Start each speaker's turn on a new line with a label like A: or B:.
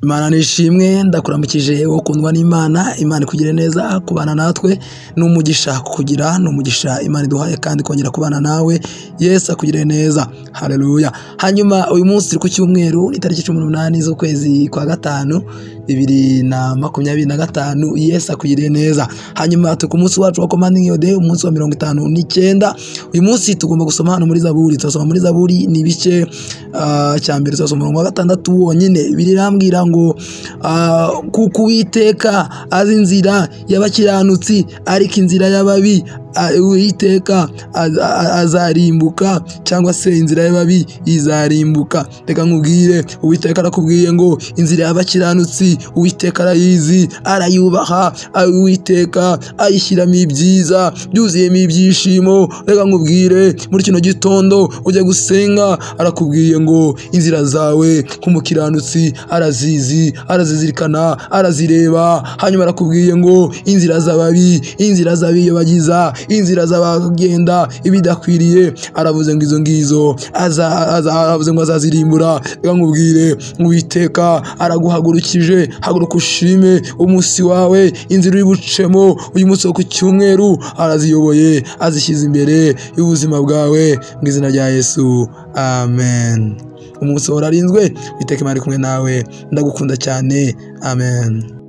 A: Imana nishimwe, ndakuramukije wo kundwa n'Imana. Imana ikugire neza, kubana natwe n'umugisha kugira n'umugisha Imana iduhaye kandi kongera kubana nawe. Yesu akugire neza, haleluya. Hanyuma uyu munsi turi ku cyumweru, itariki 18 z'ukwezi kwa gatanu 2025. Yesu akugire neza. Hanyuma turi ku munsi wacu wa commanding your day, umunsi wa 59. Uyu munsi tugomba gusoma hano muri Zaburi. Turasoma muri Zaburi ni ibice cya mbere, turasoma umurongo wa 6 wonyine. Birambwira ngo kuko Uwiteka azi inzira y'abakiranutsi, ariko inzira y'ababi Uwiteka azarimbuka, cyangwa se inzira y'ababi izarimbuka. Reka nkubwire, Uwiteka arakubwiye ngo inzira y'abakiranutsi Uwiteka arayizi, arayubaha. Uwiteka ayishyiramo ibyiza, byuzuyemo ibyishimo. Reka nkubwire, muri kino gitondo ujya gusenga, arakubwiye ngo inzira zawe nk'umukiranutsi arazizi, arazizirikana, arazireba. Hanyuma arakubwiye ngo inzira z'ababi, inzira z'abiyobagiza, inzira z'abagenda ibidakwiriye, aravuze ngo izo ngizo aravuze ngo azazirimbura. Reka nkubwire, Uwiteka araguhagurukije. Haguruka ushime umunsi wawe, inzira uri bucemo uyu munsi wo ku cyumweru araziyoboye, azishyize imbere y'ubuzima bwawe mu izina rya Yesu, amen. Umunsi wararinzwe, Uwiteka Imana ari kumwe nawe. Ndagukunda cyane, amen.